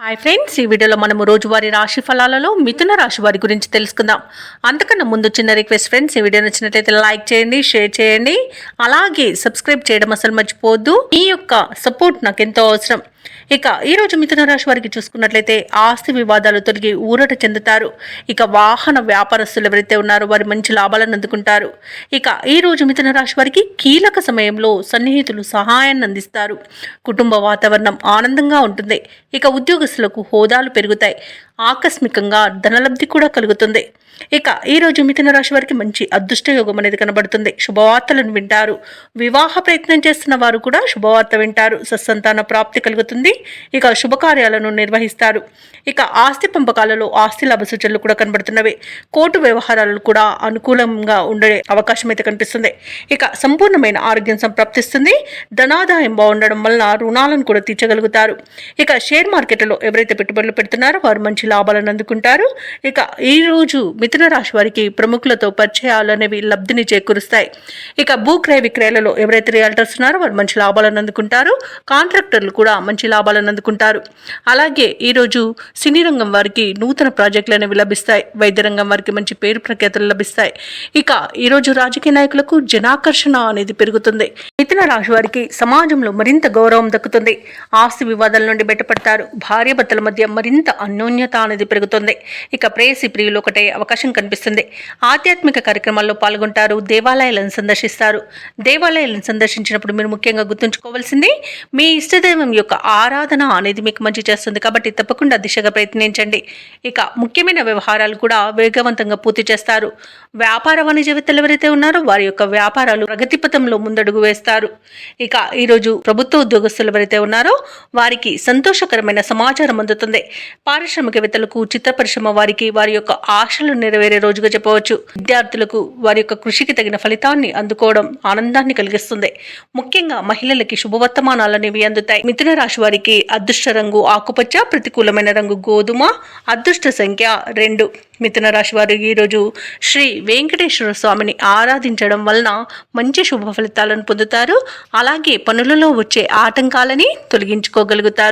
Hi friends, ఈ వీడియోలో మనము రోజువారీ రాశి ఫలాలలో మిథున రాశి వారి గురించి తెలుసుకుందాం. అంతకన్నా ముందు చిన్న రిక్వెస్ట్ ఫ్రెండ్స్, ఈ వీడియో నచ్చినట్లయితే లైక్ చేయండి, షేర్ చేయండి, అలాగే సబ్స్క్రైబ్ చేయడం అసలు మర్చిపోవద్దు. ఈ యొక్క సపోర్ట్ నాకు ఎంతో అవసరం. ఇక ఈరోజు మిథున రాశి వారికి చూసుకున్నట్లయితే ఆస్తి వివాదాలు తొలగి ఊరట చెందుతారు. ఇక వాహన వ్యాపారస్తులు ఎవరైతే ఉన్నారో వారి మంచి లాభాలను అందుకుంటారు. ఇక ఈరోజు మిథున రాశి వారికి కీలక సమయంలో సన్నిహితులు సహాయాన్ని అందిస్తారు. కుటుంబ వాతావరణం ఆనందంగా ఉంటుంది. ఇక ఉద్యోగస్తులకు హోదాలు పెరుగుతాయి. ఆకస్మికంగా ధనలబ్ధి కూడా కలుగుతుంది. ఇక ఈరోజు మిథున రాశి వారికి మంచి అదృష్ట యోగం అనేది కనబడుతుంది. శుభవార్తలను వింటారు. వివాహ ప్రయత్నం చేస్తున్న వారు కూడా శుభవార్త వింటారు. సత్సంతాన ప్రాప్తి కలుగుతుంది. ఇక శుభకార్యాలను నిర్వహిస్తారు. ఇక ఆస్తి పంపకాలలో ఆస్తి లాభ సూచనలు కూడా కనబడుతున్నవి. కోర్టు వ్యవహారాలు కూడా అనుకూలంగా ఉండే అవకాశం అయితే కనిపిస్తుంది. ఇక సంపూర్ణమైన ఆరోగ్యం సంప్రాప్తిస్తుంది. ధనాదాయం బాగుండడం వలన రుణాలను కూడా తీర్చగలుగుతారు. ఇక షేర్ మార్కెట్లో ఎవరైతే పెట్టుబడులు పెడుతున్నారో వారు మంచి లాభాలను అందుకుంటారు. ఇక ఈ రోజు మిథున రాశి వారికి ప్రముఖులతో పరిచయాలు అనేవి లబ్ధిని చేకూరుస్తాయి. ఇక భూక్రయ విక్రయాలలో ఎవరైతే రియల్టర్స్ ఉన్నారో వారు మంచి లాభాలను అందుకుంటారు. కాంట్రాక్టర్లు కూడా మంచి లాభాలను అందుకుంటారు. అలాగే ఈరోజు సినీ రంగం వారికి నూతన ప్రాజెక్టులు అనేవి లభిస్తాయి. వైద్య రంగం వారికి మంచి పేరు ప్రఖ్యాతులు లభిస్తాయి. ఇక ఈరోజు రాజకీయ నాయకులకు జనాకర్షణ అనేది పెరుగుతుంది. మిథున రాశి వారికి సమాజంలో మరింత గౌరవం దక్కుతుంది. ఆస్తి వివాదాల నుండి బయటపడతారు. భార్యాభర్తల మధ్య మరింత అన్యోన్యత అనేది పెరుగుతుంది. ఇక ప్రేయసి ప్రియులు ఒకటే అవకాశం కనిపిస్తుంది. ఆధ్యాత్మిక కార్యక్రమాల్లో పాల్గొంటారు. దేవాలయాలను సందర్శిస్తారు. దేవాలయాలను సందర్శించినప్పుడు మీరు ముఖ్యంగా గుర్తుంచుకోవాల్సింది మీ ఇష్టదైవం యొక్క ఆరాధన అనేది మీకు మంచి చేస్తుంది. కాబట్టి తప్పకుండా దిశగా ప్రయత్నించండి. ఇక ముఖ్యమైన వ్యవహారాలు కూడా వేగవంతంగా పూర్తి చేస్తారు. వ్యాపార వాణిజ్యవేత్తలు ఎవరైతే ఉన్నారో వారి యొక్క వ్యాపారాలు ప్రగతి పథంలో ముందడుగు వేస్తారు. ఇక ఈరోజు ప్రభుత్వ ఉద్యోగస్తులు ఎవరైతే ఉన్నారో వారికి సంతోషకరమైన సమాచారం అందుతుంది. పారిశ్రామికవేత్తలకు, చిత్ర పరిశ్రమ వారికి వారి యొక్క ఆశలు నెరవేరే రోజుగా చెప్పవచ్చు. విద్యార్థులకు వారి యొక్క కృషికి తగిన ఫలితాన్ని అందుకోవడం ఆనందాన్ని కలిగిస్తుంది. ముఖ్యంగా మహిళలకి శుభవర్తమానాలు అనేవి అందుతాయి. మిథున రాశి వారికి అదృష్ట రంగు ఆకుపచ్చ, ప్రతికూలమైన రంగు గోధుమ, అదృష్ట సంఖ్య 2. మిథున రాశి వారు ఈరోజు శ్రీ వెంకటేశ్వర స్వామిని ఆరాధించడం వలన మంచి శుభ ఫలితాలను పొందుతారు. అలాగే పనులలో వచ్చే ఆటంకాలని తొలగించుకోగలుగుతారు.